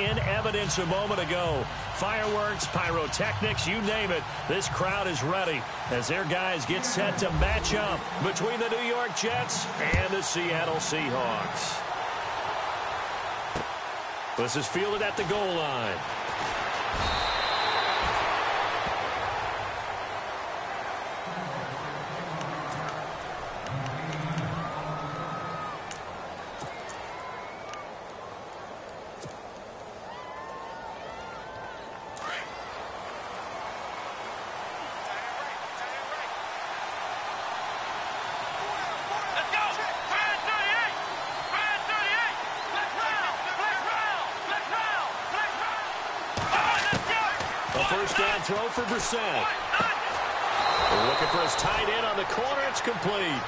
in evidence a moment ago. Fireworks, pyrotechnics, you name it. This crowd is ready as their guys get set to match up between the New York Jets and the Seattle Seahawks. This is fielded at the goal line. First down throw for Brissett. Looking for his tight end on the corner. It's complete.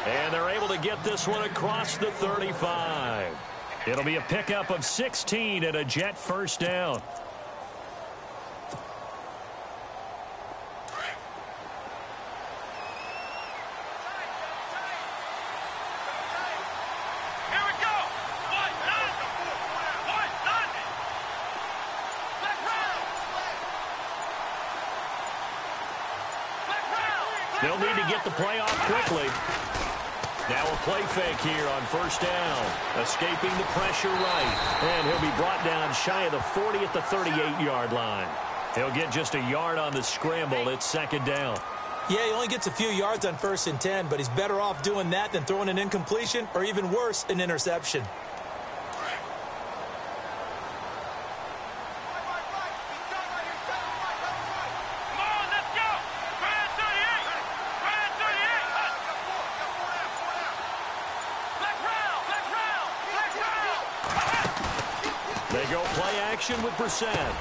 And they're able to get this one across the 35. It'll be a pickup of 16 and a Jet first down. They'll need to get the play off quickly. Now a play fake here on first down. Escaping the pressure right. And he'll be brought down shy of the 40 at the 38-yard line. He'll get just a yard on the scramble. It's second down. Yeah, he only gets a few yards on 1st and 10, but he's better off doing that than throwing an incompletion or even worse, an interception. With Brissett.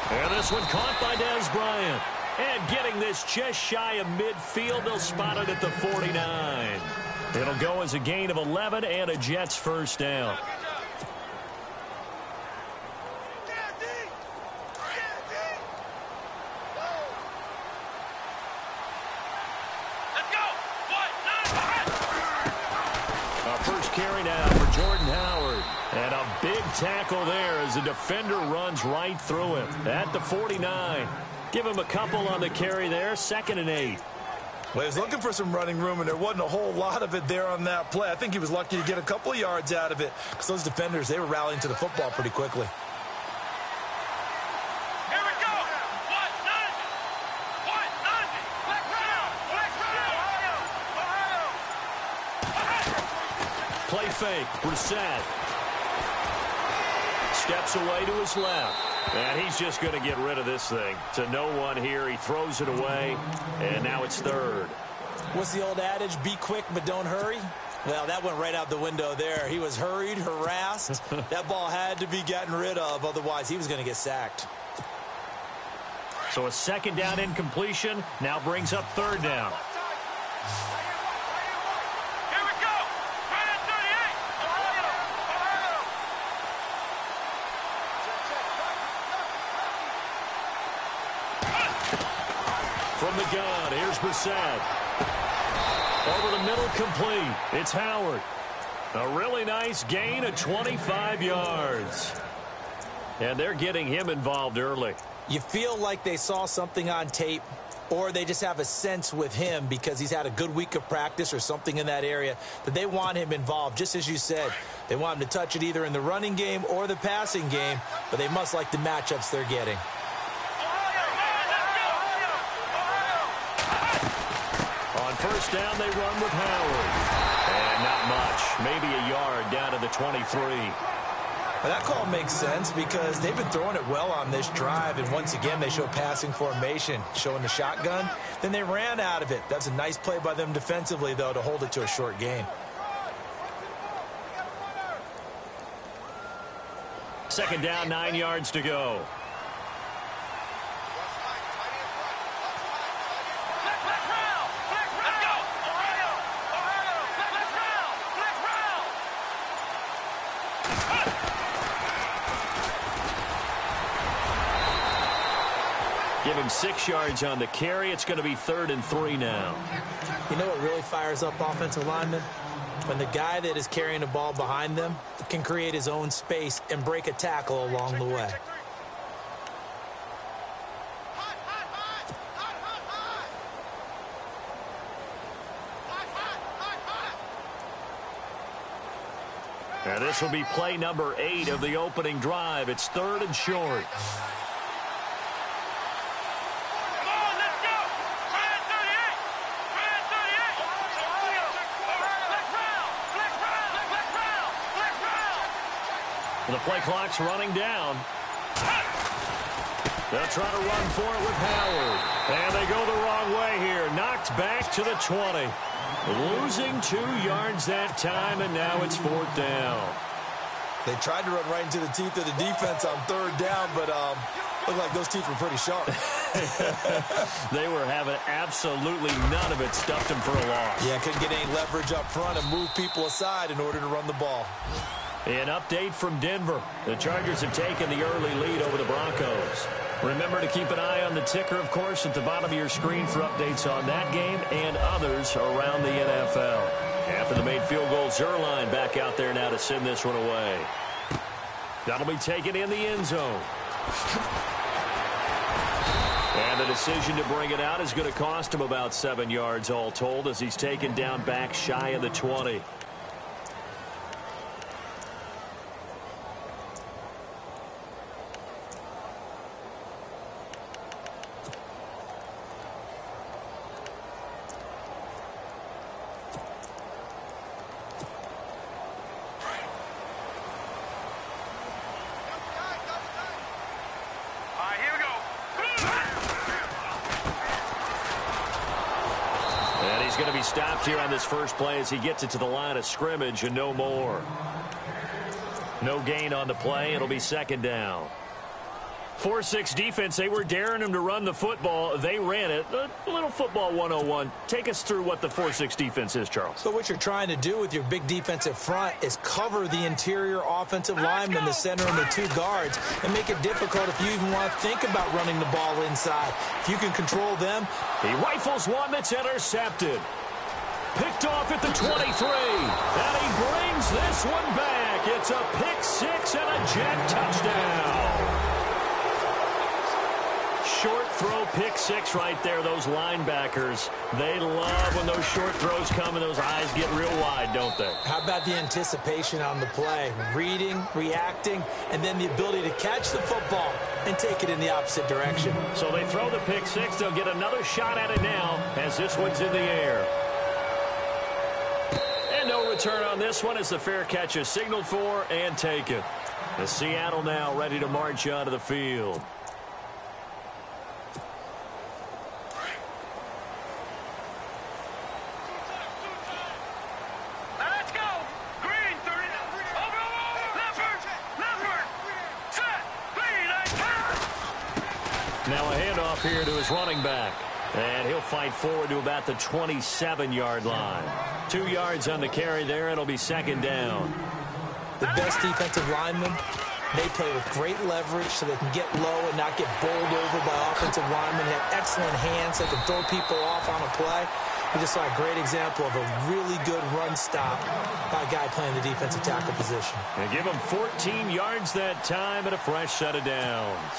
And this one caught by Dez Bryant. And getting this just shy of midfield, they'll spot it at the 49. It'll go as a gain of 11 and a Jets first down. Our first carry now for Jordan Howard. And a big tackle there as the defender runs right through him at the 49. Give him a couple on the carry there, 2nd and 8. Well, he was looking for some running room, and there wasn't a whole lot of it there on that play. I think he was lucky to get a couple of yards out of it because those defenders, they were rallying to the football pretty quickly. Here we go. Play fake, Brissett. Steps away to his left. And he's just going to get rid of this thing. To no one here. He throws it away. And now it's 3rd. What's the old adage? Be quick, but don't hurry. Well, that went right out the window there. He was hurried, harassed. That ball had to be gotten rid of. Otherwise, he was going to get sacked. So a 2nd down incompletion now brings up 3rd down. From the gun, here's Brissett. Over the middle, complete. It's Howard. A really nice gain of 25 yards. And they're getting him involved early. You feel like they saw something on tape, or they just have a sense with him because he's had a good week of practice or something in that area that they want him involved, just as you said. They want him to touch it either in the running game or the passing game, but they must like the matchups they're getting. First down, they run with Howard. And not much. Maybe a yard down to the 23. Well, that call makes sense because they've been throwing it well on this drive. And once again, they show passing formation, showing the shotgun. Then they ran out of it. That's a nice play by them defensively, though, to hold it to a short gain. 2nd down, 9 yards to go. Give him 6 yards on the carry. It's going to be 3rd and 3 now. You know what really fires up offensive linemen? when the guy that is carrying the ball behind them can create his own space and break a tackle along the way. And this will be play number 8 of the opening drive. It's 3rd and short. The play clock's running down. They'll try to run for it with Howard. And they go the wrong way here. Knocked back to the 20. Losing 2 yards that time, and now it's 4th down. They tried to run right into the teeth of the defense on 3rd down, but looked like those teeth were pretty sharp. They were having absolutely none of it. Stuffed them for a loss. Yeah, couldn't get any leverage up front and move people aside in order to run the ball. An update from Denver. The Chargers have taken the early lead over the Broncos. Remember to keep an eye on the ticker, of course, at the bottom of your screen for updates on that game and others around the NFL. After the made field goal, Zerline back out there now to send this one away. That'll be taken in the end zone. And the decision to bring it out is going to cost him about 7 yards all told as he's taken down back shy of the 20. Going to be stopped here on this first play as he gets it to the line of scrimmage and no more. No gain on the play. It'll be 2nd down. 4-6 defense. They were daring him to run the football. They ran it. A little football 101. Take us through what the 4-6 defense is, Charles. So what you're trying to do with your big defensive front is cover the interior offensive lineman, the center, and the 2 guards, and make it difficult if you even want to think about running the ball inside. If you can control them. He rifles one that's intercepted. Picked off at the 23. And he brings this one back. It's a pick 6 and a jet touchdown. Short throw, pick 6 right there. Those linebackers, they love when those short throws come and those eyes get real wide, don't they? How about the anticipation on the play? Reading, reacting, and then the ability to catch the football and take it in the opposite direction. So they throw the pick 6. They'll get another shot at it now as this one's in the air. And no return on this one as the fair catch is signaled for and taken. The Seattle now ready to march onto the field. Now a handoff here to his running back. And he'll fight forward to about the 27-yard line. 2 yards on the carry there. It'll be 2nd down. The best defensive linemen, they play with great leverage so they can get low and not get bowled over by offensive linemen. They have excellent hands. They can throw people off on a play. We just saw a great example of a really good run stop by a guy playing the defensive tackle position. And give him 14 yards that time and a fresh set of downs.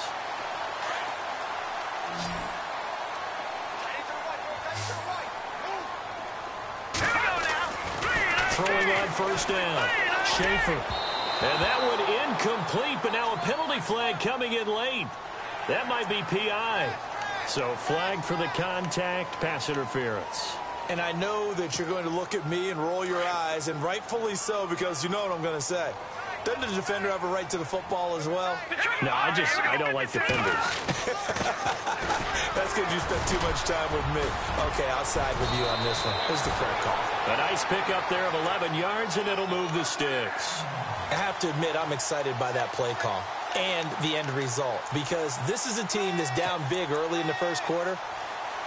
Throwing on 1st down. Schaefer. And that one incomplete, but now a penalty flag coming in late. That might be PI. So flag for the contact, pass interference. And I know that you're going to look at me and roll your eyes, and rightfully so, because you know what I'm going to say. Doesn't the defender have a right to the football as well? No, I don't like defenders. That's because you spent too much time with me. Okay, I'll side with you on this one. Here's the correct call. A nice pickup there of 11 yards, and it'll move the sticks. I have to admit, I'm excited by that play call and the end result, because this is a team that's down big early in the first quarter,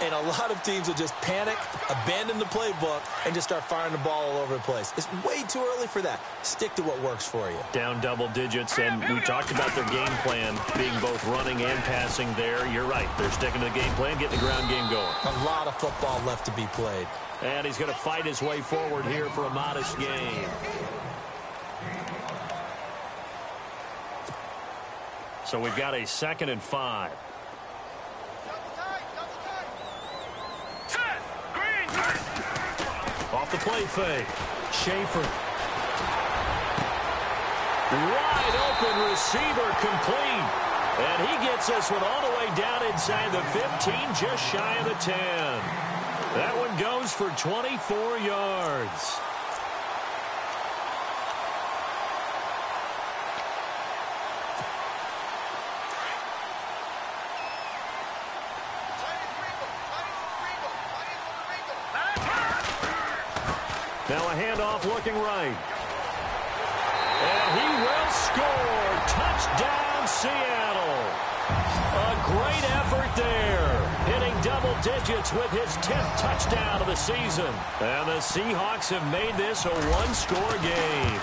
And a lot of teams will just panic, abandon the playbook, and just start firing the ball all over the place. It's way too early for that. Stick to what works for you. Down double digits, and we talked about their game plan being both running and passing there. You're right. They're sticking to the game plan, getting the ground game going. A lot of football left to be played. And he's going to fight his way forward here for a modest gain. So we've got a 2nd and 5. Off the play fake. Schaefer. Wide open receiver complete. And he gets this one all the way down inside the 15, just shy of the 10. That one goes for 24 yards. Now a handoff looking right. And he will score. Touchdown, Seattle. A great effort there. Hitting double digits with his 10th touchdown of the season. And the Seahawks have made this a one-score game.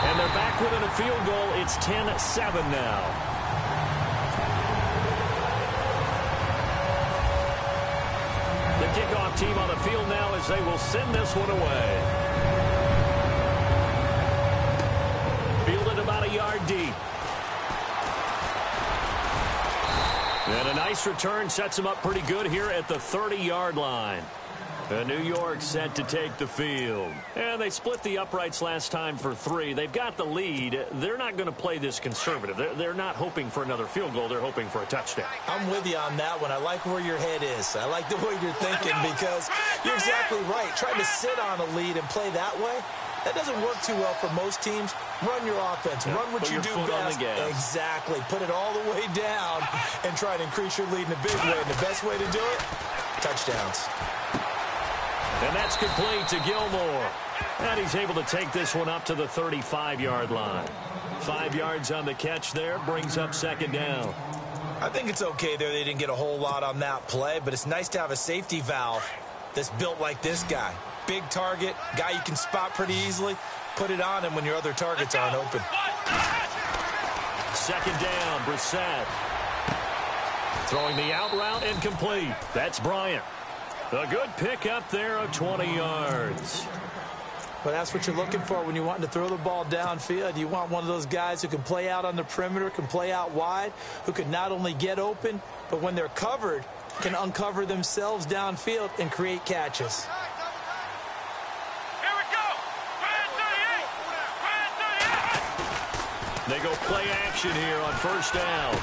And they're back within a field goal. It's 10-7 now. The kickoff team on the field now as they will send this one away. Fielded about a yard deep. And a nice return sets him up pretty good here at the 30-yard line. New York set to take the field. And they split the uprights last time for 3. They've got the lead. They're not going to play this conservative. They're not hoping for another field goal. They're hoping for a touchdown. I'm with you on that one. I like where your head is. I like the way you're thinking because you're exactly right. Trying to sit on a lead and play that way, that doesn't work too well for most teams. Run your offense. Run what you do best. Exactly. Put it all the way down and try to increase your lead in a big way. And the best way to do it, touchdowns. And that's complete to Gilmore. And he's able to take this one up to the 35-yard line. 5 yards on the catch there. Brings up 2nd down. I think it's okay there. They didn't get a whole lot on that play, but it's nice to have a safety valve that's built like this guy. Big target, guy you can spot pretty easily. Put it on him when your other targets aren't open. 2nd down, Brissett. Throwing the out route incomplete. That's Bryant. A good pick up there of 20 yards. Well, that's what you're looking for when you want to throw the ball downfield. You want one of those guys who can play out on the perimeter, can play out wide, who can not only get open, but when they're covered, can uncover themselves downfield and create catches. They go play action here on 1st down.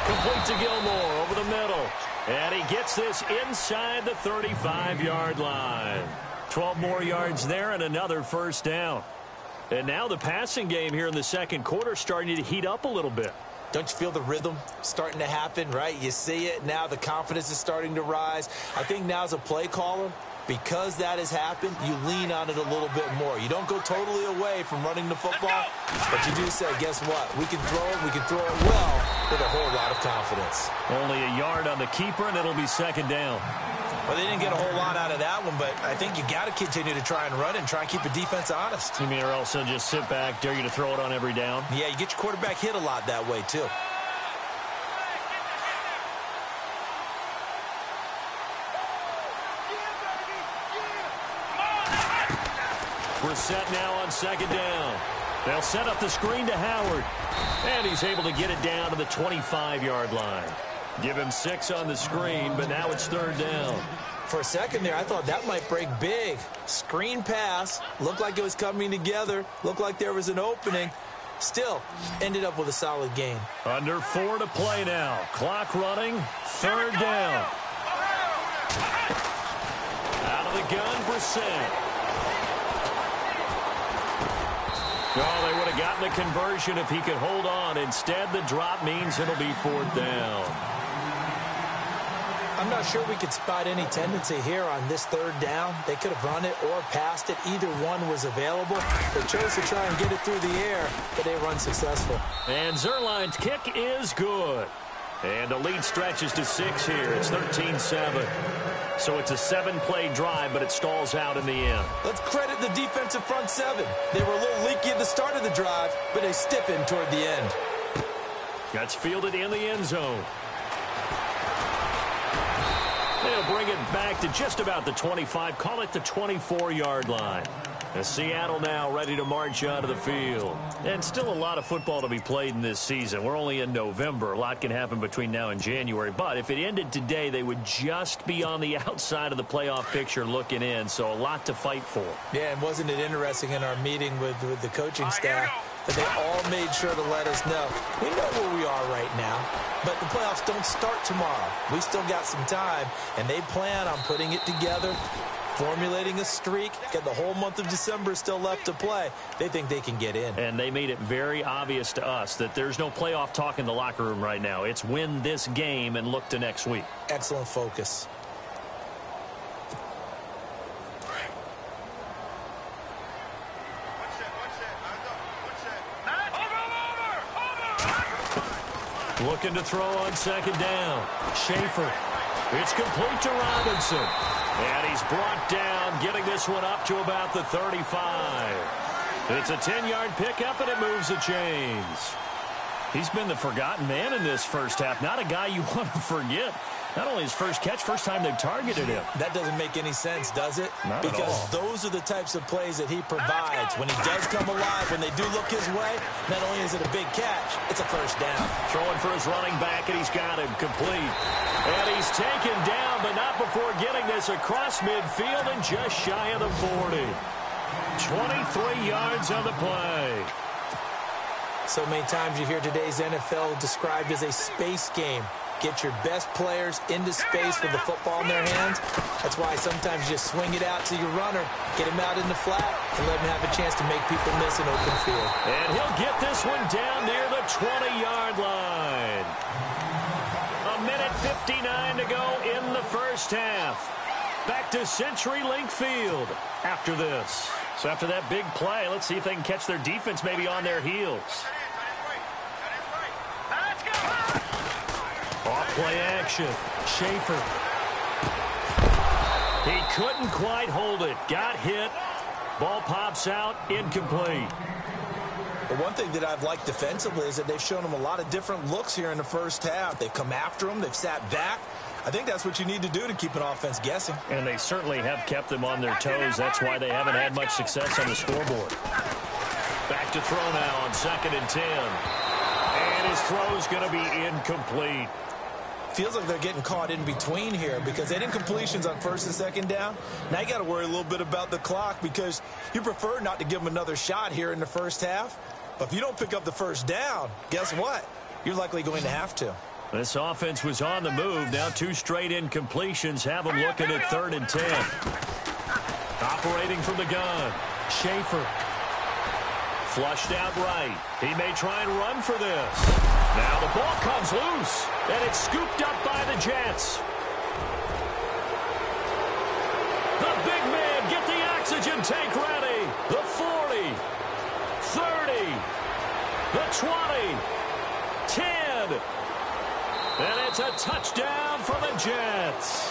Complete to Gilmore over the middle. And he gets this inside the 35-yard line. 12 more yards there and another 1st down. And now the passing game here in the 2nd quarter starting to heat up a little bit. Don't you feel the rhythm starting to happen, right? You see it now. The confidence is starting to rise. I think now as a play caller, because that has happened, you lean on it a little bit more. You don't go totally away from running the football, but you do say, guess what? We can throw it. We can throw it well with a whole lot of confidence. Only a yard on the keeper, and it'll be 2nd down. Well, they didn't get a whole lot out of that one, but I think you got to continue to try and run and try and keep the defense honest. You mean or else they'll just sit back, dare you to throw it on every down? Yeah, you get your quarterback hit a lot that way, too. We're set now on 2nd down. They'll set up the screen to Howard. And he's able to get it down to the 25-yard line. Give him 6 on the screen, but now it's 3rd down. For a second there, I thought that might break big. Screen pass. Looked like it was coming together. Looked like there was an opening. Still, ended up with a solid gain. Under 4 to play now. Clock running. 3rd down. Out of the gun, Brissett. Oh, they would have gotten the conversion if he could hold on. Instead, the drop means it'll be 4th down. I'm not sure we could spot any tendency here on this 3rd down. They could have run it or passed it. Either one was available. They chose to try and get it through the air, but they run successful. And Zerline's kick is good. And the lead stretches to 6 here. It's 13-7. So it's a 7-play drive, but it stalls out in the end. Let's credit the defensive front seven. They were a little leaky at the start of the drive, but they stiffened toward the end. That's fielded in the end zone. They'll bring it back to just about the 25. Call it the 24-yard line. And Seattle now ready to march onto the field. And still a lot of football to be played in this season. We're only in November. A lot can happen between now and January. But if it ended today, they would just be on the outside of the playoff picture looking in. So a lot to fight for. Yeah, and wasn't it interesting in our meeting with the coaching staff that they all made sure to let us know. We know where we are right now, but the playoffs don't start tomorrow. We still got some time, and they plan on putting it together, formulating a streak. Got the whole month of December still left to play. They think they can get in. And they made it very obvious to us that there's no playoff talk in the locker room right now. It's win this game and look to next week. Excellent focus. Looking to throw on second down. Schaefer. It's complete to Robinson. And he's brought down, getting this one up to about the 35. It's a 10-yard pickup, and it moves the chains. He's been the forgotten man in this first half. Not a guy you want to forget. Not only his first catch, first time they've targeted him. That doesn't make any sense, does it? Not at all. Because those are the types of plays that he provides. When he does come alive, when they do look his way, not only is it a big catch, it's a first down. Throwing for his running back, and he's got him complete. And he's taken down, but not before getting this across midfield and just shy of the 40. 23 yards on the play. So many times you hear today's NFL described as a space game. Get your best players into space with the football in their hands. That's why sometimes you just swing it out to your runner, get him out in the flat, and let him have a chance to make people miss an open field. And he'll get this one down near the 20-yard line. A minute 59 to go in the first half. Back to CenturyLink Field after this. So after that big play, let's see if they can catch their defense maybe on their heels. Off-play action. Schaefer. He couldn't quite hold it. Got hit. Ball pops out. Incomplete. But one thing that I've liked defensively is that they've shown him a lot of different looks here in the first half. They've come after him. They've sat back. I think that's what you need to do to keep an offense guessing. And they certainly have kept them on their toes. That's why they haven't had much success on the scoreboard. Back to throw now on 2nd and 10. And his throw's going to be incomplete. Feels like they're getting caught in between here because they didn't completions on 1st and 2nd down. Now you got to worry a little bit about the clock because you prefer not to give them another shot here in the first half. But if you don't pick up the first down, guess what? You're likely going to have to. This offense was on the move. Now 2 straight incompletions have them looking at 3rd and 10. Operating from the gun. Schaefer. Flushed out right. He may try and run for this. Now the ball comes loose, and it's scooped up by the Jets. The big man, get the oxygen tank ready. The 40, 30, the 20, 10. And it's a touchdown for the Jets.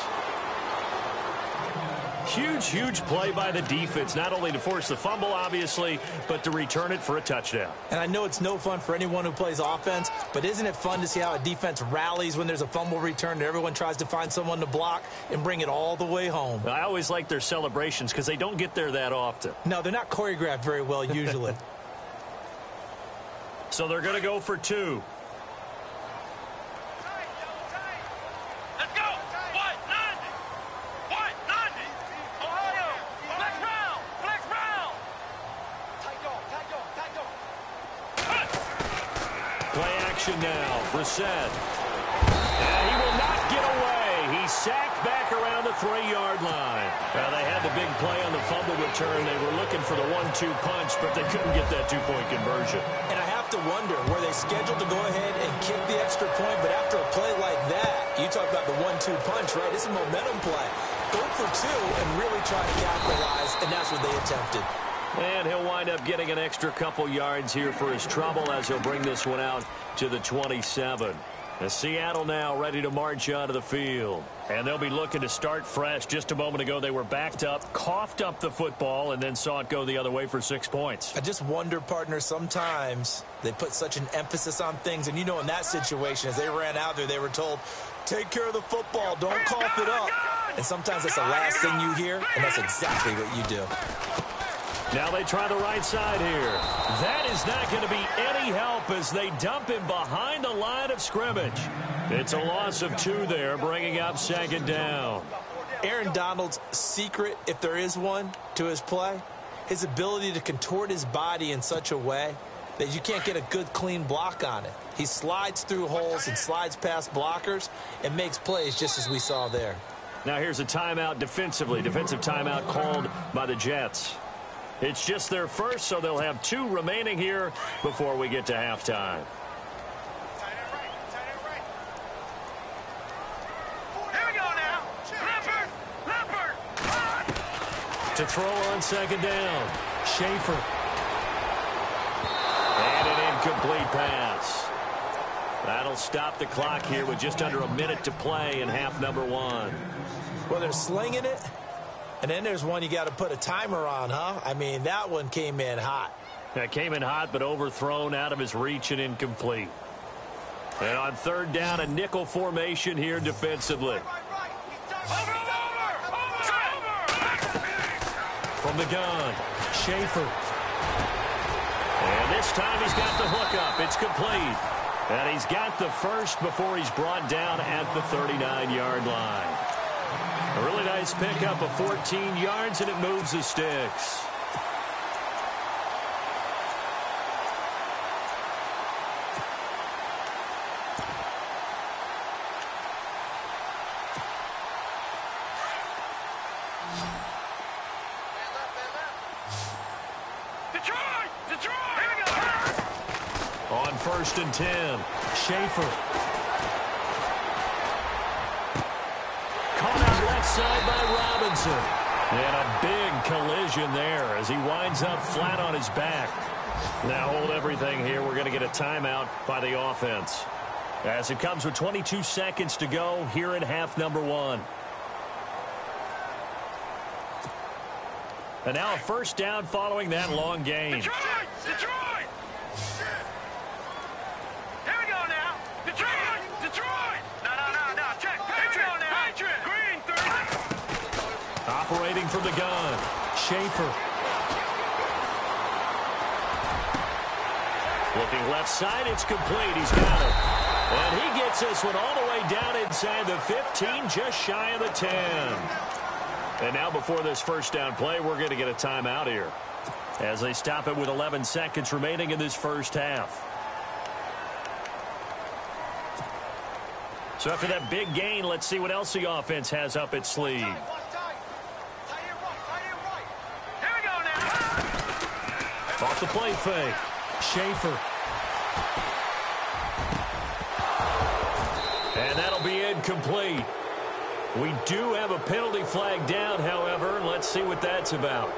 Huge, huge play by the defense, not only to force the fumble, obviously, but to return it for a touchdown. And I know it's no fun for anyone who plays offense, but isn't it fun to see how a defense rallies when there's a fumble return and everyone tries to find someone to block and bring it all the way home? I always like their celebrations because they don't get there that often. No, they're not choreographed very well usually. So they're going to go for 2. Now, Brissett. And he will not get away. He's sacked back around the 3-yard line. Now, they had the big play on the fumble return. They were looking for the 1-2 punch, but they couldn't get that 2-point conversion. And I have to wonder, were they scheduled to go ahead and kick the extra point? But after a play like that, you talk about the 1-2 punch, right? It's a momentum play. Go for 2 and really try to capitalize, and that's what they attempted. And he'll wind up getting an extra couple yards here for his trouble as he'll bring this one out to the 27. Seattle now ready to march onto the field. And they'll be looking to start fresh. Just a moment ago, they were backed up, coughed up the football, and then saw it go the other way for 6 points. I just wonder, partner, sometimes they put such an emphasis on things. And, you know, in that situation, as they ran out there, they were told, take care of the football, don't cough it up. And sometimes that's the last thing you hear, and that's exactly what you do. Now they try the right side here. That is not going to be any help as they dump him behind the line of scrimmage. It's a loss of 2 there, bringing up 2nd down. Aaron Donald's secret, if there is one, to his play, his ability to contort his body in such a way that you can't get a good, clean block on it. He slides through holes and slides past blockers and makes plays just as we saw there. Now here's a timeout defensively. Defensive timeout called by the Jets. It's just their first, so they'll have 2 remaining here before we get to halftime. Here we go now. Leopard. To throw on 2nd down. Schaefer. And an incomplete pass. That'll stop the clock here with just under a minute to play in half number 1. Well, they're slinging it. And then there's one you got to put a timer on, huh? I mean, that one came in hot. That came in hot, but overthrown out of his reach and incomplete. And on 3rd down, a nickel formation here defensively. From the gun, Schaefer. And this time he's got the hookup. It's complete. And he's got the first before he's brought down at the 39-yard line. A really nice pickup of 14 yards, and it moves the sticks. Detroit! Here we go! On 1st and 10, Schaefer. Caught out left side by Robinson. And a big collision there as he winds up flat on his back. Now hold everything here. We're going to get a timeout by the offense. As it comes with 22 seconds to go here in half number 1. And now a 1st down following that long gain. Detroit! Here we go now. Detroit! No. Check. Here we go now. Green 30. Operating from the gun, Schaefer. Looking left side, it's complete. He's got it. And he gets this one all the way down inside the 15, just shy of the 10. And now before this 1st down play, we're going to get a timeout here as they stop it with 11 seconds remaining in this 1st half. So after that big gain, let's see what else the offense has up its sleeve. Here we go now. Off the play fake, Schaefer. And that'll be incomplete. We do have a penalty flag down, however, and let's see what that's about.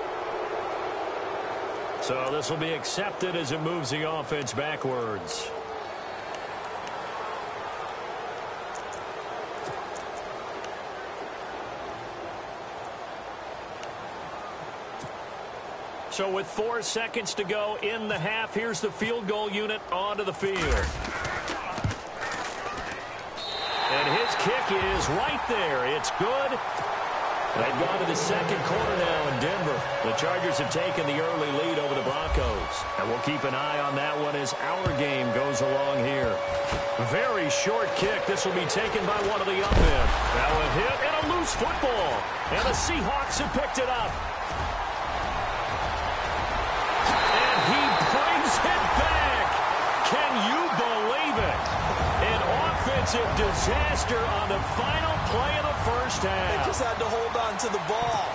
So this will be accepted as it moves the offense backwards. So with 4 seconds to go in the half, here's the field goal unit onto the field. And his kick is right there. It's good. They've gone to the 2nd quarter now in Denver. The Chargers have taken the early lead over the Broncos. And we'll keep an eye on that one as our game goes along here. Very short kick. This will be taken by one of the up men. Now a hit and a loose football. And the Seahawks have picked it up. And he brings it back. Can you believe it? An offensive disaster on the final play of the 1st half. They just had to hold on to the ball.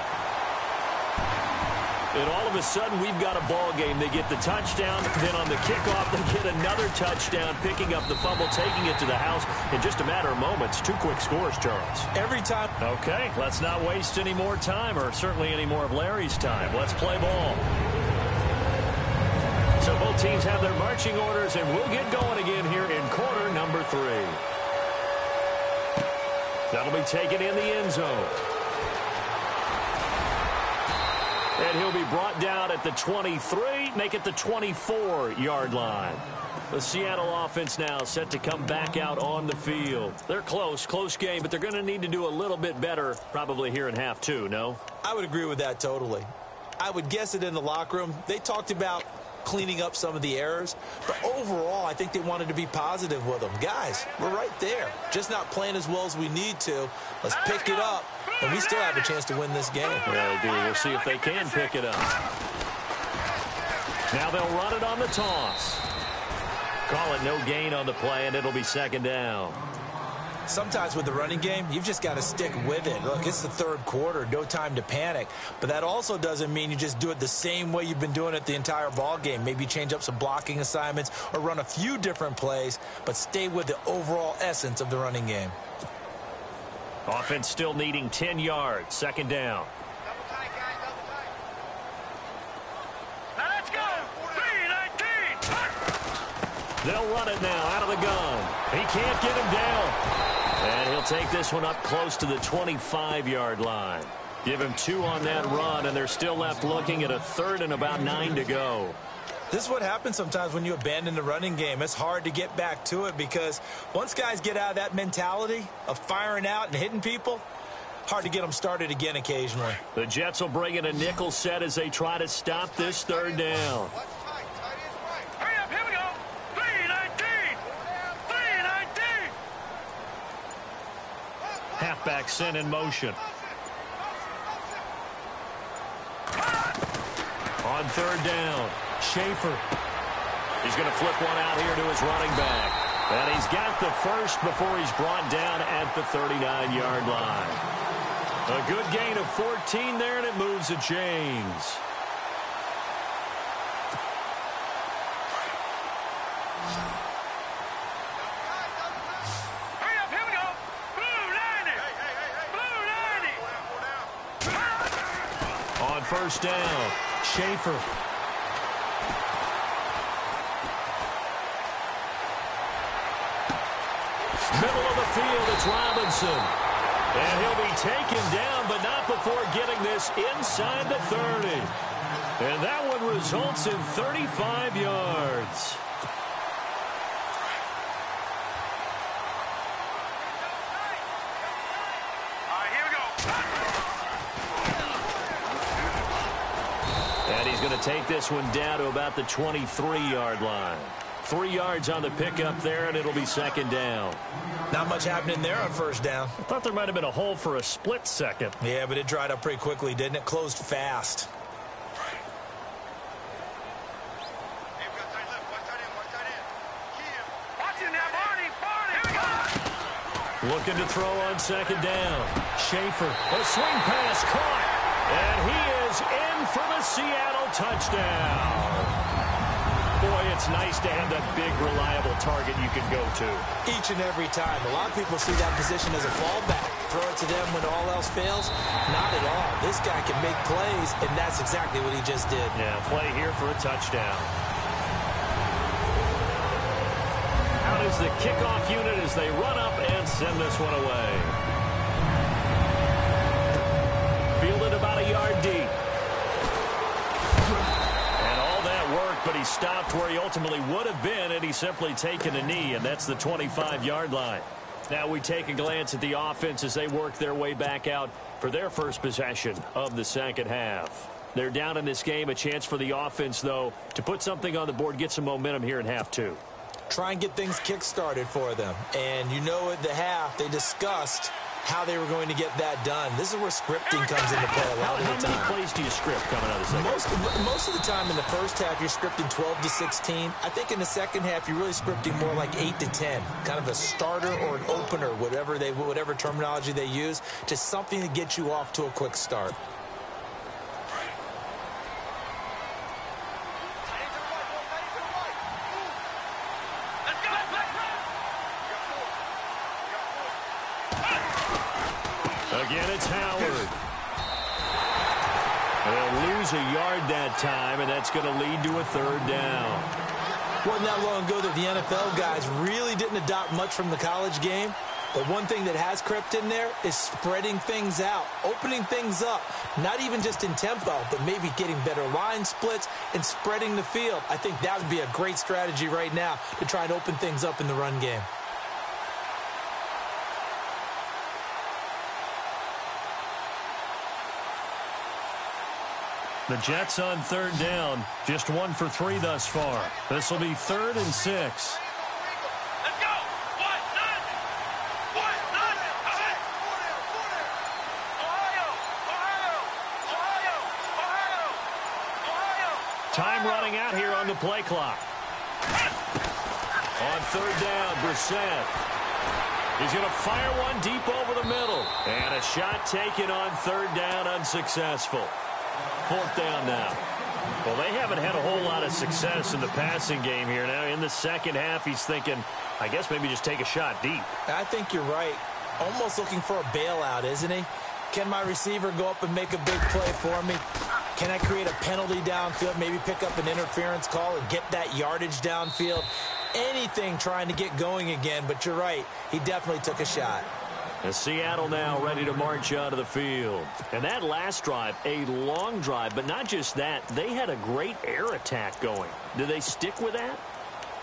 And all of a sudden, we've got a ball game. They get the touchdown. Then on the kickoff, they get another touchdown, picking up the fumble, taking it to the house in just a matter of moments. 2 quick scores, Charles. Every time. Okay, let's not waste any more time, or certainly any more of Larry's time. Let's play ball. So both teams have their marching orders, and we'll get going again here in quarter number 3. That'll be taken in the end zone. And he'll be brought down at the 23, make it the 24-yard line. The Seattle offense now set to come back out on the field. They're close game, but they're going to need to do a little bit better probably here in half two, no? I would agree with that totally. I would guess it in the locker room. They talked about cleaning up some of the errors, but overall, I think they wanted to be positive with them. Guys, we're right there. Just not playing as well as we need to. Let's pick it up, and we still have a chance to win this game. Yeah, they do. We'll see if they can pick it up. Now they'll run it on the toss. Call it no gain on the play, and it'll be second down. Sometimes with the running game, you've just got to stick with it. Look, it's the third quarter, no time to panic. But that also doesn't mean you just do it the same way you've been doing it the entire ball game. Maybe change up some blocking assignments or run a few different plays, but stay with the overall essence of the running game. Offense still needing 10 yards, second down. Now let's go. 3-19. They'll run it now out of the gun. He can't get him down. And he'll take this one up close to the 25-yard line. Give him 2 on that run, and they're still left looking at a third and about 9 to go. This is what happens sometimes when you abandon the running game. It's hard to get back to it because once guys get out of that mentality of firing out and hitting people, hard to get them started again occasionally. The Jets will bring in a nickel set as they try to stop this third down. Hurry up, here we go. 3-19. 3-19. Halfback sent in motion. On third down, Schaefer. He's going to flip one out here to his running back. And he's got the first before he's brought down at the 39-yard line. A good gain of 14 there, and it moves the chains. Hurry up, here we go. Blue 90. Blue 90. On first down, Schaefer. Middle of the field, it's Robinson. And he'll be taken down, but not before getting this inside the 30. And that one results in 35 yards. All right, here we go. And he's going to take this one down to about the 23-yard line. 3 yards on the pickup there, and it'll be second down. Not much happening there on first down. I thought there might have been a hole for a split second. Yeah, but it dried up pretty quickly, didn't it? Closed fast. Watch him now, Barney. Here we go. Looking to throw on second down. Schaefer, a swing pass caught. And he is in for the Seattle touchdown. Boy, it's nice to have that big, reliable target you can go to. Each and every time. A lot of people see that position as a fallback. Throw it to them when all else fails. Not at all. This guy can make plays, and that's exactly what he just did. Yeah, play here for a touchdown. Out is the kickoff unit as they run up and send this one away. Fielded about a yard deep. But he stopped where he ultimately would have been, and he's simply taken a knee, and that's the 25-yard line. Now we take a glance at the offense as they work their way back out for their first possession of the second half. They're down in this game. A chance for the offense, though, to put something on the board, get some momentum here in half two. Try and get things kick-started for them. And you know at the half, they discussed how they were going to get that done. This is where scripting comes into play a lot of the time. How many plays do you script coming out of the second? Most of the time in the first half, you're scripting 12 to 16. I think in the second half, you're really scripting more like 8 to 10. Kind of a starter or an opener, whatever terminology they use. Just something to get you off to a quick start. Again, it's Howard. They'll lose a yard that time, and that's going to lead to a third down. Wasn't that long ago that the NFL guys really didn't adopt much from the college game. But one thing that has crept in there is spreading things out, opening things up, not even just in tempo, but maybe getting better line splits and spreading the field. I think that would be a great strategy right now to try and open things up in the run game. The Jets on third down, just 1 for 3 thus far. This will be 3rd and 6. Let's go! 1-0! 1-0! Ohio! Time running out here on the play clock. On third down, Brissett. He's going to fire one deep over the middle. And a shot taken on third down, unsuccessful. 4th down now. Well, they haven't had a whole lot of success in the passing game here. Now, in the second half, he's thinking, I guess maybe just take a shot deep. I think you're right. Almost looking for a bailout, isn't he? Can my receiver go up and make a big play for me? Can I create a penalty downfield, maybe pick up an interference call and get that yardage downfield? Anything trying to get going again, but you're right. He definitely took a shot. And Seattle now ready to march onto the field. And that last drive, a long drive, but not just that. They had a great air attack going. Do they stick with that?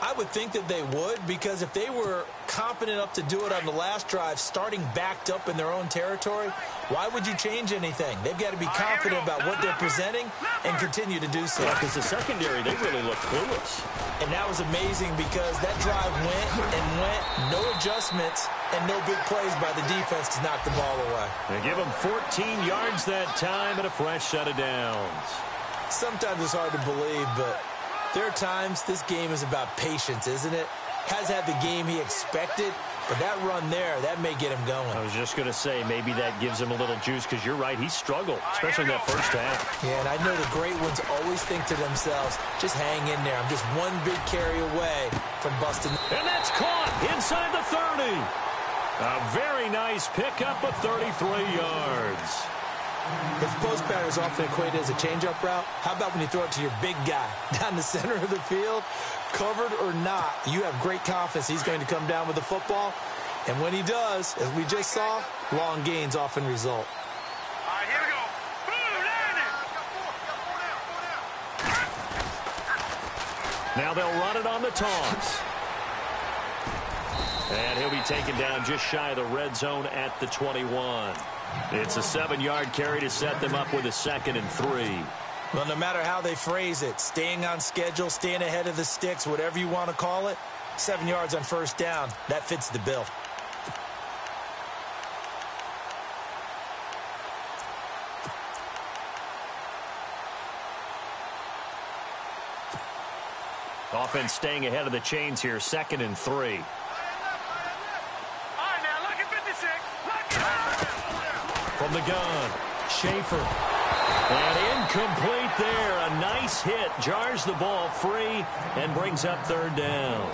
I would think that they would, because if they were confident enough to do it on the last drive, starting backed up in their own territory, why would you change anything? They've got to be confident about what they're presenting and continue to do so. Yeah, because the secondary, they really looked clueless. And that was amazing because that drive went and went, no adjustments, and no big plays by the defense to knock the ball away. They give them 14 yards that time and a fresh set of downs. Sometimes it's hard to believe, but there are times this game is about patience, isn't it? Has had the game he expected, but that run there, that may get him going. I was just going to say, maybe that gives him a little juice, because you're right, he struggled, especially in that first half. Yeah, and I know the great ones always think to themselves, just hang in there. I'm just one big carry away from busting. And that's caught inside the 30. A very nice pickup of 33 yards. If post pattern is often equated as a change-up route, how about when you throw it to your big guy down the center of the field? Covered or not, you have great confidence he's going to come down with the football. And when he does, as we just saw, long gains often result. All right, here we go. Boom, landing. Now they'll run it on the toss. And he'll be taken down just shy of the red zone at the 21. It's a 7-yard carry to set them up with a 2nd and 3. Well, no matter how they phrase it, staying on schedule, staying ahead of the sticks, whatever you want to call it, 7 yards on first down, that fits the bill. Offense staying ahead of the chains here, 2nd and 3. From the gun, Schaefer. And incomplete there. A nice hit. Jars the ball free and brings up 3rd down.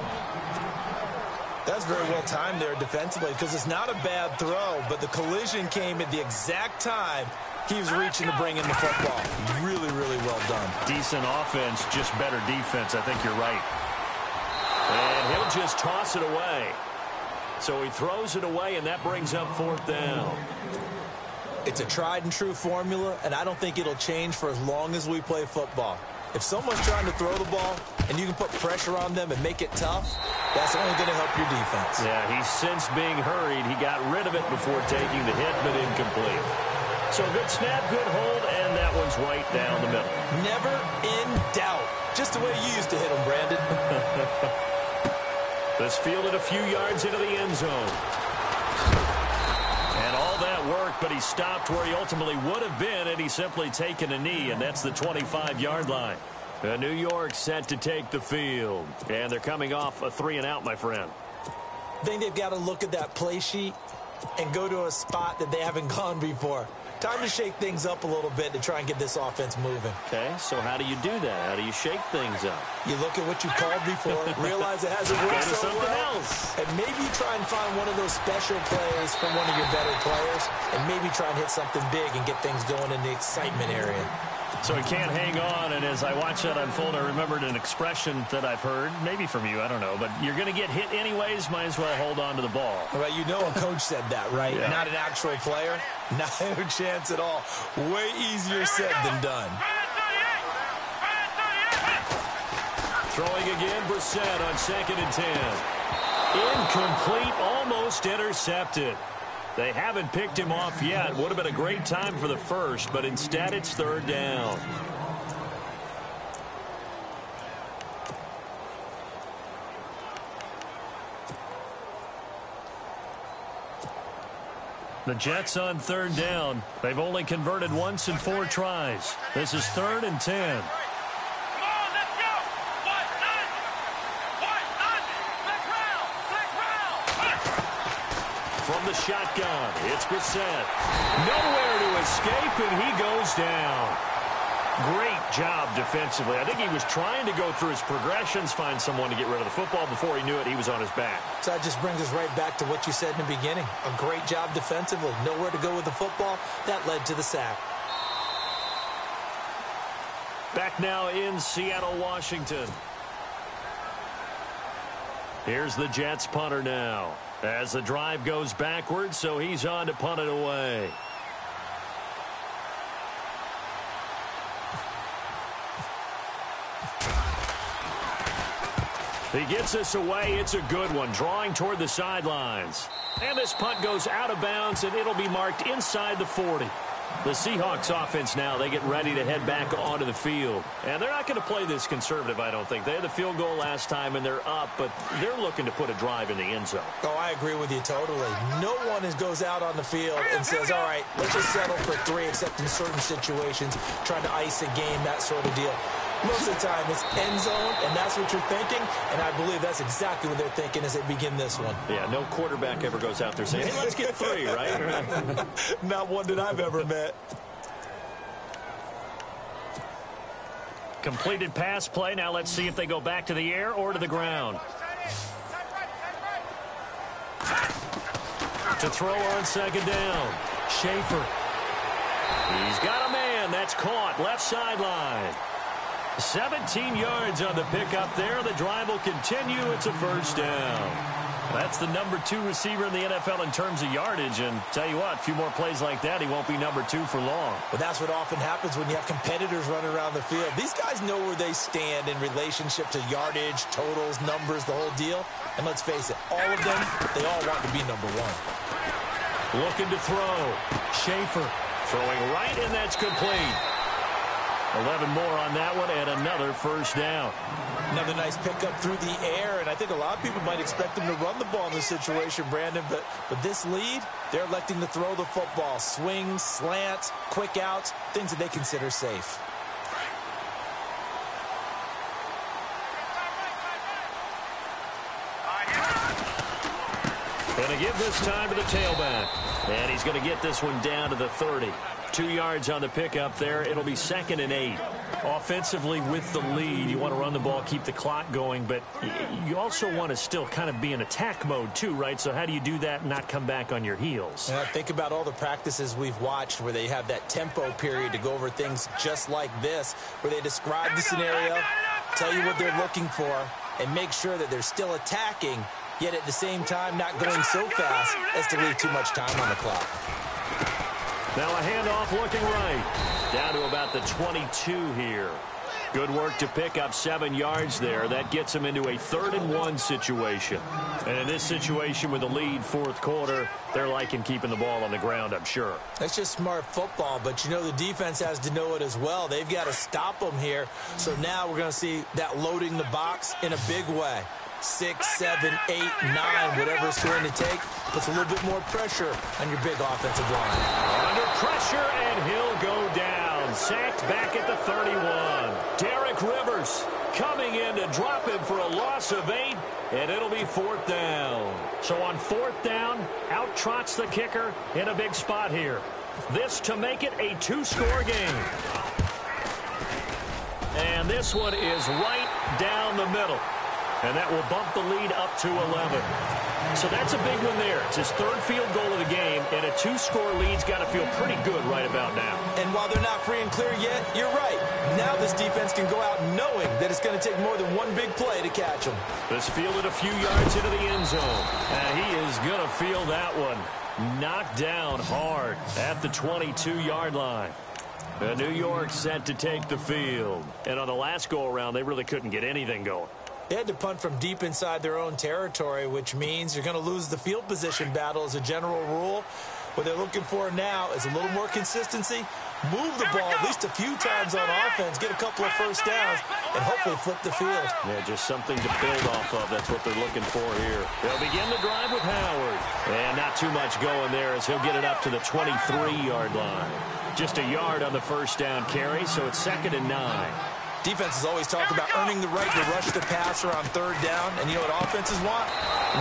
That's very well timed there defensively, because it's not a bad throw, but the collision came at the exact time he was reaching to bring in the football. Really, really well done. Decent offense, just better defense. I think you're right. And he'll just toss it away. So he throws it away, and that brings up 4th down. It's a tried-and-true formula, and I don't think it'll change for as long as we play football. If someone's trying to throw the ball and you can put pressure on them and make it tough, that's only going to help your defense. Yeah, he's since being hurried. He got rid of it before taking the hit, but incomplete. So good snap, good hold, and that one's right down the middle. Never in doubt. Just the way you used to hit them, Brandon. This fielded a few yards into the end zone. And all that worked, but he stopped where he ultimately would have been, and he's simply taken a knee, and that's the 25-yard line. New York set to take the field, and they're coming off a 3-and-out, my friend. I think they've got to look at that play sheet and go to a spot that they haven't gone before. Time to shake things up a little bit to try and get this offense moving. Okay, so how do you do that? How do you shake things up? You look at what you called before, realize it hasn't worked so well, and maybe try and find one of those special plays from one of your better players, and maybe try and hit something big and get things going in the excitement area. So he can't hang on, and as I watch that unfold, I remembered an expression that I've heard, maybe from you, I don't know, but you're going to get hit anyways, might as well hold on to the ball. Well, you know a coach said that, right? Yeah. Not an actual player. Not a chance at all. Way easier said than done. Throwing again, Brissett on 2nd and 10. Incomplete, almost intercepted. They haven't picked him off yet. Would have been a great time for the first, but instead it's 3rd down. The Jets on 3rd down. They've only converted once in 4 tries. This is 3rd and 10. From the shotgun, it's Brissett. Nowhere to escape, and he goes down. Great job defensively. I think he was trying to go through his progressions, find someone to get rid of the football. Before he knew it, he was on his back. So that just brings us right back to what you said in the beginning. A great job defensively. Nowhere to go with the football. That led to the sack. Back now in Seattle, Washington. Here's the Jets punter now. As the drive goes backwards, so he's on to punt it away. He gets this away. It's a good one, drawing toward the sidelines. And this punt goes out of bounds, and it'll be marked inside the 40. The Seahawks offense now, they get ready to head back onto the field. And they're not going to play this conservative, I don't think. They had the field goal last time, and they're up, but they're looking to put a drive in the end zone. Oh, I agree with you totally. No one goes out on the field and says, all right, let's just settle for 3, except in certain situations, trying to ice a game, that sort of deal. Most of the time, it's end zone, and that's what you're thinking, and I believe that's exactly what they're thinking as they begin this one. Yeah, no quarterback ever goes out there saying, hey, let's get 3, right? Not one that I've ever met. Completed pass play. Now let's see if they go back to the air or to the ground. To throw on 2nd down. Schaefer. He's got a man. That's caught. Left sideline. 17 yards on the pickup there. The drive will continue. It's a 1st down. That's the number 2 receiver in the NFL in terms of yardage. And tell you what, a few more plays like that, he won't be number 2 for long. But that's what often happens when you have competitors running around the field. These guys know where they stand in relationship to yardage, totals, numbers, the whole deal. And let's face it, all of them, they all want to be number 1. Looking to throw. Schaefer throwing right, and that's complete. 11 more on that one, and another 1st down. Another nice pickup through the air, and I think a lot of people might expect them to run the ball in this situation, Brandon, but with this lead, they're electing to throw the football. Swings, slants, quick outs, things that they consider safe. Going to give this time to the tailback. And he's going to get this one down to the 30. 2 yards on the pickup there. It'll be 2nd and 8. Offensively with the lead, you want to run the ball, keep the clock going, but you also want to still kind of be in attack mode too, right? So how do you do that and not come back on your heels? Yeah, think about all the practices we've watched where they have that tempo period to go over things just like this, where they describe the scenario, tell you what they're looking for, and make sure that they're still attacking, yet at the same time not going so fast as to leave too much time on the clock. Now a handoff looking right. Down to about the 22 here. Good work to pick up 7 yards there. That gets them into a 3rd and 1 situation. And in this situation with the lead 4th quarter, they're liking keeping the ball on the ground, I'm sure. That's just smart football, but you know the defense has to know it as well. They've got to stop them here. So now we're going to see that loading the box in a big way. 6, 7, 8, 9, whatever it's going to take, puts a little bit more pressure on your big offensive line. Under pressure, and he'll go down. Sacked back at the 31. Derek Rivers coming in to drop him for a loss of 8, and it'll be 4th down. So on 4th down, out trots the kicker in a big spot here. This to make it a 2-score game. And this one is right down the middle. And that will bump the lead up to 11. So that's a big one there. It's his third field goal of the game, and a 2-score lead's got to feel pretty good right about now. And while they're not free and clear yet, you're right. Now this defense can go out knowing that it's going to take more than one big play to catch them. This fielded a few yards into the end zone. And he is going to field that one. Knocked down hard at the 22-yard line. New York set to take the field. And on the last go-around, they really couldn't get anything going. They had to punt from deep inside their own territory, which means you're going to lose the field position battle as a general rule. What they're looking for now is a little more consistency, move the ball at least a few times on offense, get a couple of first downs, and hopefully flip the field. Yeah, just something to build off of. That's what they're looking for here. They'll begin the drive with Howard. And not too much going there as he'll get it up to the 23-yard line. Just a yard on the first down carry, so it's 2nd and 9. Defense has always talked about earning the right to rush the passer on third down. And you know what offenses want?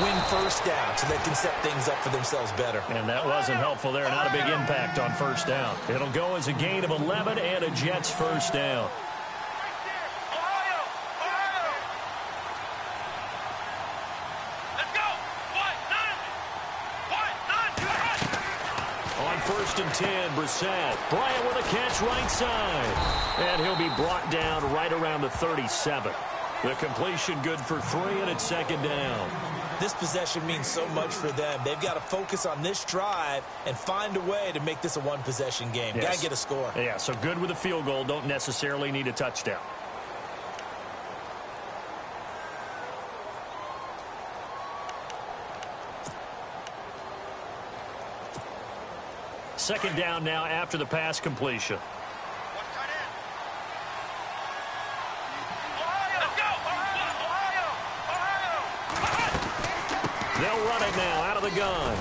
Win first down so they can set things up for themselves better. And that wasn't helpful there. Not a big impact on first down. It'll go as a gain of 11 and a Jets first down. First and 10, Brissett. Bryant with a catch right side. And he'll be brought down right around the 37. The completion good for 3, and it's 2nd down. This possession means so much for them. They've got to focus on this drive and find a way to make this a one-possession game. Yes. Got to get a score. Yeah, so good with a field goal. Don't necessarily need a touchdown. Second down now after the pass completion. They'll run it now out of the gun.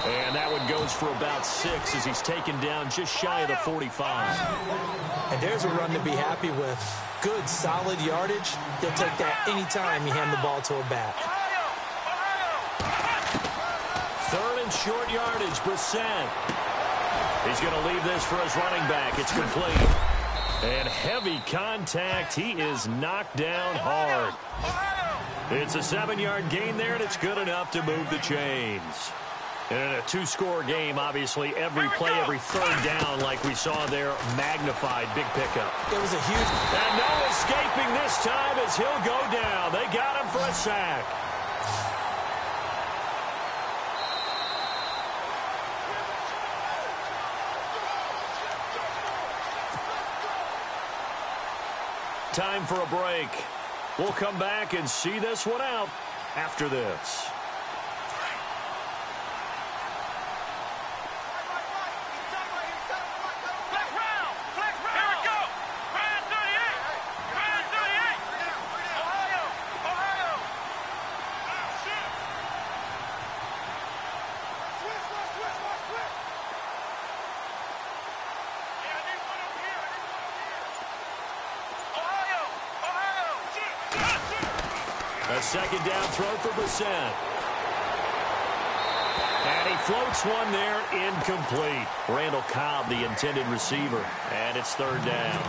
And that one goes for about 6 as he's taken down just shy of the 45. And there's a run to be happy with. Good, solid yardage. He'll take that anytime you hand the ball to a back. Third and short yardage, Brissett. He's going to leave this for his running back. It's complete. And heavy contact. He is knocked down hard. It's a 7-yard gain there, and it's good enough to move the chains. And in a 2-score game, obviously, every play, every third down, like we saw there, magnified. Big pickup. It was a huge... And no escaping this time as he'll go down. They got him for a sack. Time for a break. We'll come back and see this one out after this. A second down throw for Brissett. And he floats one there, incomplete. Randall Cobb, the intended receiver. And it's 3rd down.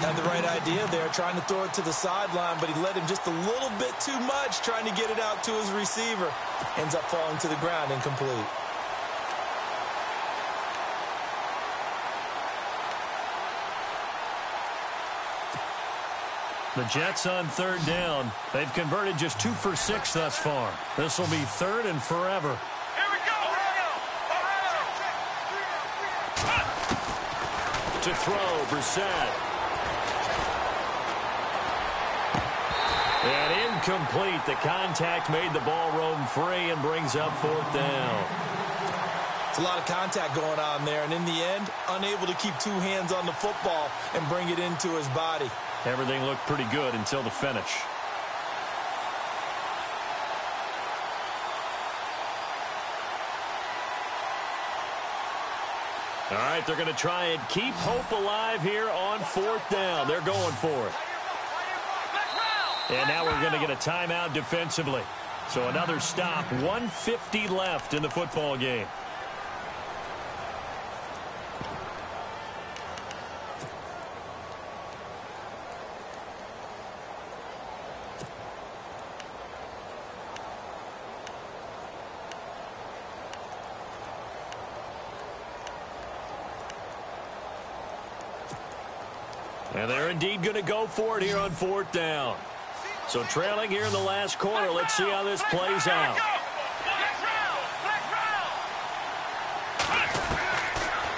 Had the right idea there, trying to throw it to the sideline, but he led him just a little bit too much, trying to get it out to his receiver. Ends up falling to the ground, incomplete. The Jets on 3rd down. They've converted just 2 for 6 thus far. This will be 3rd and forever. Here we go, To throw, Brissett. And incomplete. The contact made the ball roam free and brings up 4th down. It's a lot of contact going on there, and in the end, unable to keep 2 hands on the football and bring it into his body. Everything looked pretty good until the finish. All right, they're going to try and keep hope alive here on 4th down. They're going for it. And now we're going to get a timeout defensively. So another stop, 1:50 left in the football game. And they're indeed going to go for it here on 4th down. So trailing here in the last quarter. Let's see how this plays out.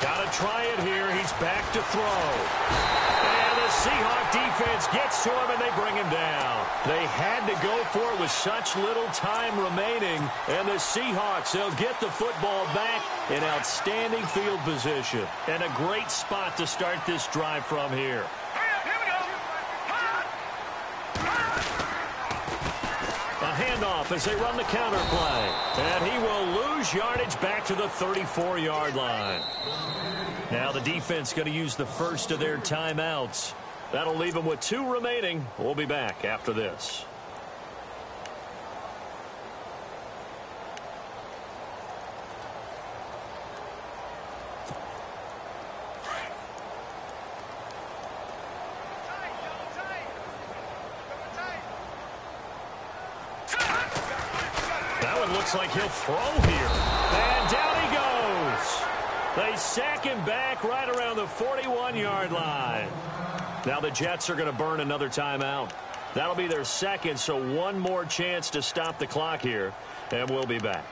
Got to try it here. He's back to throw. And the Seahawks defense gets to him, and they bring him down. They had to go for it with such little time remaining. And the Seahawks, they'll get the football back in outstanding field position. And a great spot to start this drive from here. A handoff as they run the counter play. And he will lose yardage back to the 34-yard line. Now the defense going to use the first of their timeouts. That'll leave them with 2 remaining. We'll be back after this. That one looks like he'll throw here. And down he goes. They sack him back right around the 41-yard line. Now the Jets are going to burn another timeout. That'll be their second, so one more chance to stop the clock here, and we'll be back.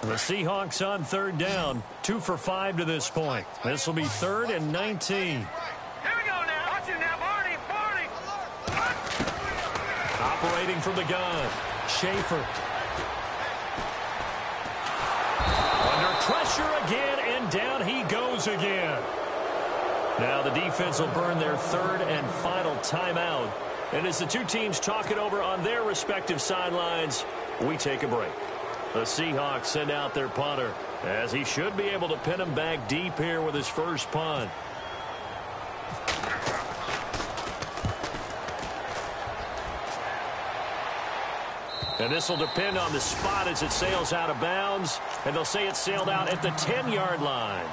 The Seahawks on 3rd down, 2 for 5 to this point. This will be 3rd and 19. Here we go now. Watch it now, Barney. Operating from the gun, Schaefer. Under pressure again, and down he goes again. Now the defense will burn their 3rd and final timeout. And as the two teams talk it over on their respective sidelines, we take a break. The Seahawks send out their punter, as he should be able to pin him back deep here with his first punt. And this will depend on the spot as it sails out of bounds. And they'll say it sailed out at the 10-yard line.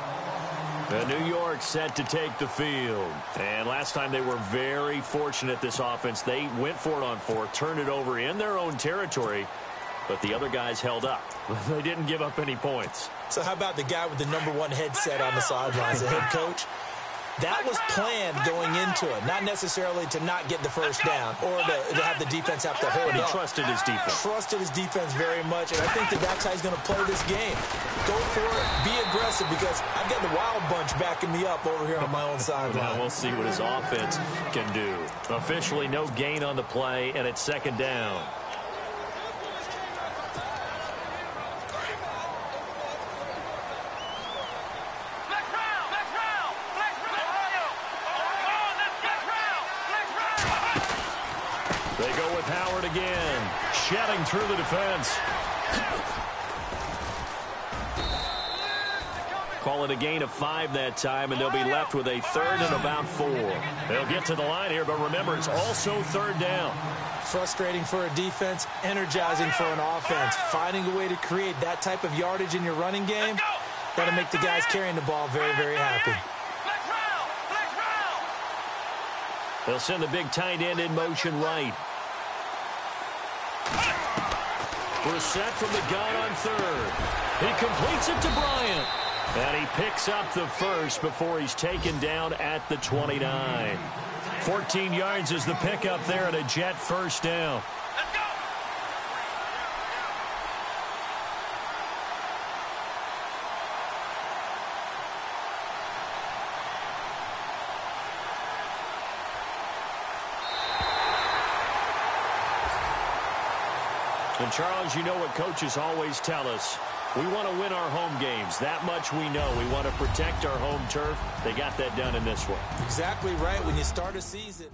And New York set to take the field. And last time they were very fortunate, this offense. They went for it on 4th, turned it over in their own territory. But the other guys held up. They didn't give up any points. So how about the guy with the #1 headset on the sidelines, the head coach? That was planned going into it, not necessarily to not get the first down or to have the defense have to hold But he up. trusted his defense. Trusted his defense very much, and I think that's how he's going to play this game. Go for it, be aggressive, because I've got the wild bunch backing me up over here on my own sideline. Now we'll see what his offense can do. Officially no gain on the play, and it's 2nd down. They go with Howard again, shedding through the defense. Call it a gain of 5 that time, and they'll be left with a 3rd and about 4. They'll get to the line here, but remember, it's also 3rd down. Frustrating for a defense, energizing for an offense. Finding a way to create that type of yardage in your running game, that'll make the guys carrying the ball very, very happy. They'll send the big tight end in motion right. Brissett from the gun on 3rd. He completes it to Bryant. And he picks up the first before he's taken down at the 29. 14 yards is the pickup there, and a Jet first down. And, Charles, you know what coaches always tell us. We want to win our home games. That much we know. We want to protect our home turf. They got that done in this one. Exactly right. When you start a season.